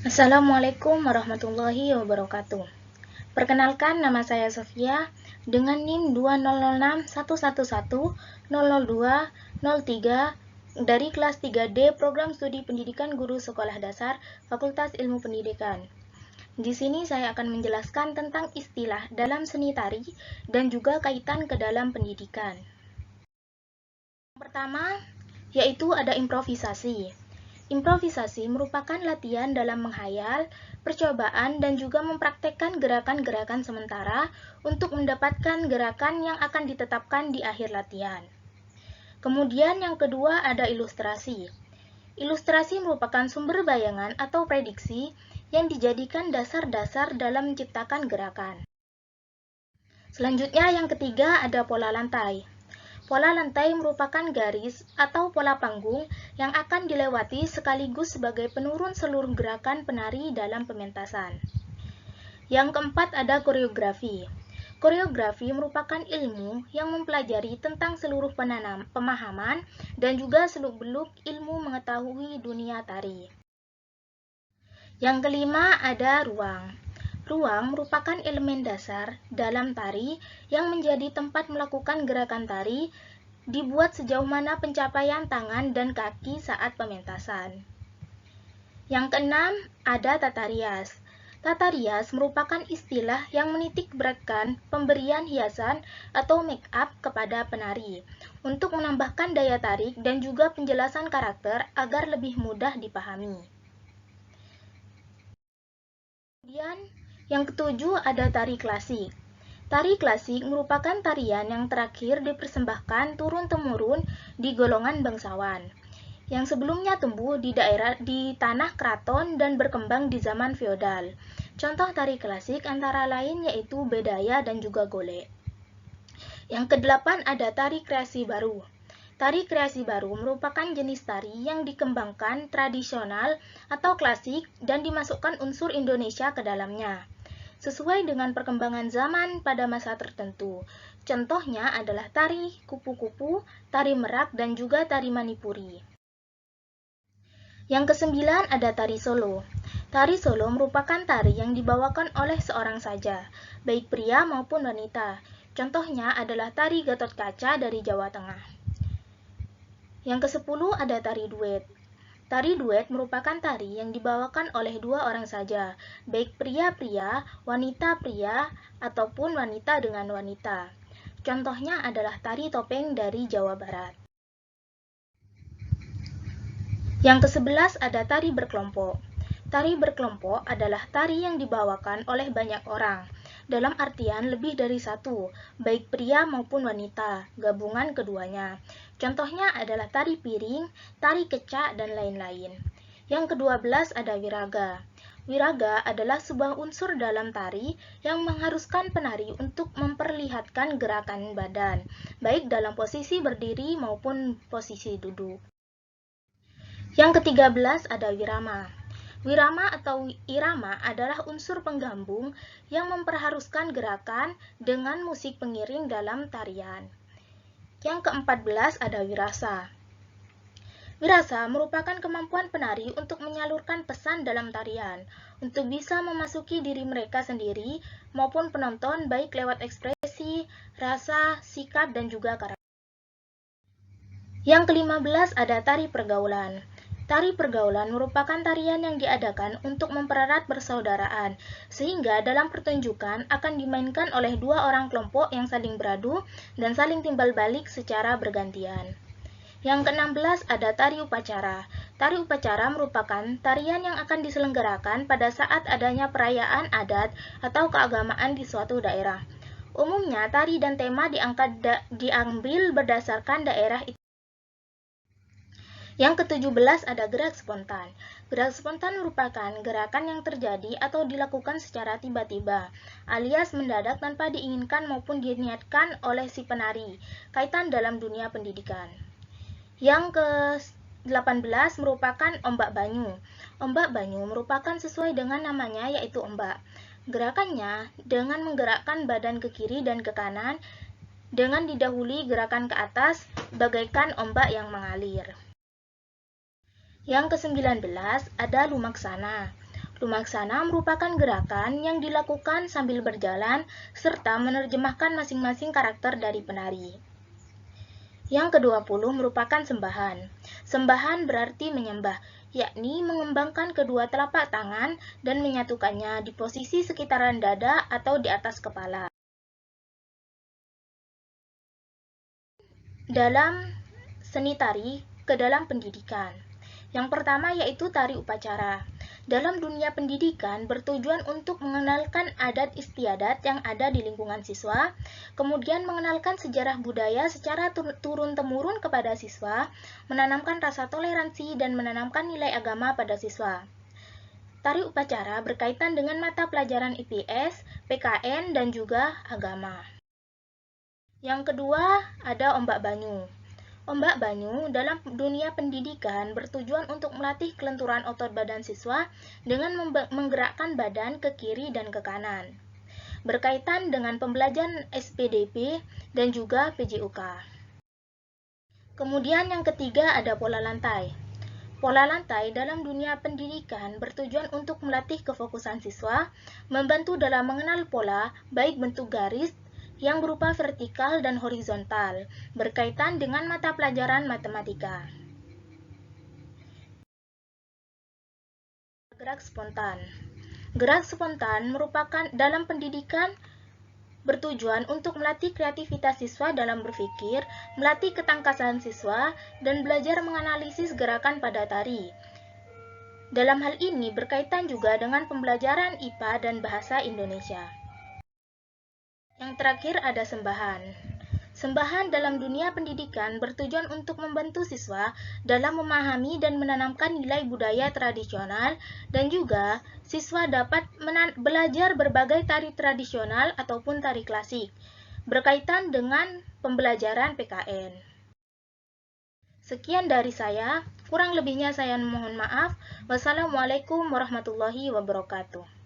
Assalamualaikum warahmatullahi wabarakatuh. Perkenalkan, nama saya Sofia dengan NIM 200611100203 dari kelas 3D Program Studi Pendidikan Guru Sekolah Dasar Fakultas Ilmu Pendidikan. Di sini saya akan menjelaskan tentang istilah dalam seni tari dan juga kaitan ke dalam pendidikan. Yang pertama, yaitu ada improvisasi. Improvisasi merupakan latihan dalam menghayal, percobaan, dan juga mempraktekkan gerakan-gerakan sementara untuk mendapatkan gerakan yang akan ditetapkan di akhir latihan. Kemudian yang kedua ada ilustrasi. Ilustrasi merupakan sumber bayangan atau prediksi yang dijadikan dasar-dasar dalam menciptakan gerakan. Selanjutnya yang ketiga ada pola lantai. Pola lantai merupakan garis atau pola panggung yang akan dilewati sekaligus sebagai penurun seluruh gerakan penari dalam pementasan. Yang keempat ada koreografi. Koreografi merupakan ilmu yang mempelajari tentang seluruh pemahaman dan juga seluk-beluk ilmu mengetahui dunia tari. Yang kelima ada ruang. Ruang merupakan elemen dasar dalam tari yang menjadi tempat melakukan gerakan tari, dibuat sejauh mana pencapaian tangan dan kaki saat pementasan. Yang keenam, ada tata rias. Tata rias merupakan istilah yang menitik beratkan pemberian hiasan atau make up kepada penari untuk menambahkan daya tarik dan juga penjelasan karakter agar lebih mudah dipahami. Kemudian, yang ketujuh ada tari klasik. Tari klasik merupakan tarian yang terakhir dipersembahkan turun-temurun di golongan bangsawan, yang sebelumnya tumbuh di tanah keraton dan berkembang di zaman feodal. Contoh tari klasik antara lain yaitu bedaya dan juga golek. Yang kedelapan ada tari kreasi baru. Tari kreasi baru merupakan jenis tari yang dikembangkan tradisional atau klasik dan dimasukkan unsur Indonesia ke dalamnya, sesuai dengan perkembangan zaman pada masa tertentu. Contohnya adalah tari kupu-kupu, tari merak, dan juga tari manipuri. Yang kesembilan ada tari solo. Tari solo merupakan tari yang dibawakan oleh seorang saja, baik pria maupun wanita. Contohnya adalah tari Gatot Kaca dari Jawa Tengah. Yang kesepuluh ada tari duet. Tari duet merupakan tari yang dibawakan oleh dua orang saja, baik pria-pria, wanita pria, ataupun wanita dengan wanita. Contohnya adalah tari topeng dari Jawa Barat. Yang ke-11 ada tari berkelompok. Tari berkelompok adalah tari yang dibawakan oleh banyak orang, dalam artian lebih dari satu, baik pria maupun wanita, gabungan keduanya. Contohnya adalah tari piring, tari kecak, dan lain-lain. Yang ke-12 ada wiraga. Wiraga adalah sebuah unsur dalam tari yang mengharuskan penari untuk memperlihatkan gerakan badan, baik dalam posisi berdiri maupun posisi duduk. Yang ke-13 ada wirama. Wirama atau irama adalah unsur penggabung yang memperharuskan gerakan dengan musik pengiring dalam tarian. Yang ke-14 ada wirasa. Wirasa merupakan kemampuan penari untuk menyalurkan pesan dalam tarian, untuk bisa memasuki diri mereka sendiri maupun penonton baik lewat ekspresi, rasa, sikap, dan juga karakter. Yang ke-15 ada tari pergaulan. Tari pergaulan merupakan tarian yang diadakan untuk mempererat persaudaraan, sehingga dalam pertunjukan akan dimainkan oleh dua orang kelompok yang saling beradu dan saling timbal balik secara bergantian. Yang ke-16 ada tari upacara. Tari upacara merupakan tarian yang akan diselenggarakan pada saat adanya perayaan adat atau keagamaan di suatu daerah. Umumnya, tari dan tema diambil berdasarkan daerah itu. Yang ke-17 ada gerak spontan. Gerak spontan merupakan gerakan yang terjadi atau dilakukan secara tiba-tiba, alias mendadak tanpa diinginkan maupun diniatkan oleh si penari, kaitan dalam dunia pendidikan. Yang ke-18 merupakan ombak banyu. Ombak banyu merupakan sesuai dengan namanya yaitu ombak. Gerakannya dengan menggerakkan badan ke kiri dan ke kanan dengan didahului gerakan ke atas bagaikan ombak yang mengalir. Yang ke-19 ada lumaksana. Lumaksana merupakan gerakan yang dilakukan sambil berjalan serta menerjemahkan masing-masing karakter dari penari. Yang ke-20 merupakan sembahan. Sembahan berarti menyembah, yakni mengembangkan kedua telapak tangan dan menyatukannya di posisi sekitaran dada atau di atas kepala. Dalam seni tari ke dalam pendidikan. Yang pertama yaitu tari upacara. Dalam dunia pendidikan bertujuan untuk mengenalkan adat istiadat yang ada di lingkungan siswa, kemudian mengenalkan sejarah budaya secara turun-temurun kepada siswa, menanamkan rasa toleransi dan menanamkan nilai agama pada siswa. Tari upacara berkaitan dengan mata pelajaran IPS, PKN, dan juga agama. Yang kedua, ada ombak banyu. Ombak banyu dalam dunia pendidikan bertujuan untuk melatih kelenturan otot badan siswa dengan menggerakkan badan ke kiri dan ke kanan. Berkaitan dengan pembelajaran SPDP dan juga PJUK. Kemudian yang ketiga ada pola lantai. Pola lantai dalam dunia pendidikan bertujuan untuk melatih kefokusan siswa, membantu dalam mengenal pola, baik bentuk garis, yang berupa vertikal dan horizontal, berkaitan dengan mata pelajaran matematika. Gerak spontan. Gerak spontan merupakan dalam pendidikan bertujuan untuk melatih kreativitas siswa dalam berpikir, melatih ketangkasan siswa, dan belajar menganalisis gerakan pada tari. Dalam hal ini berkaitan juga dengan pembelajaran IPA dan bahasa Indonesia. Yang terakhir ada sembahan. Sembahan dalam dunia pendidikan bertujuan untuk membantu siswa dalam memahami dan menanamkan nilai budaya tradisional dan juga siswa dapat belajar berbagai tari tradisional ataupun tari klasik berkaitan dengan pembelajaran PKN. Sekian dari saya, kurang lebihnya saya mohon maaf. Wassalamualaikum warahmatullahi wabarakatuh.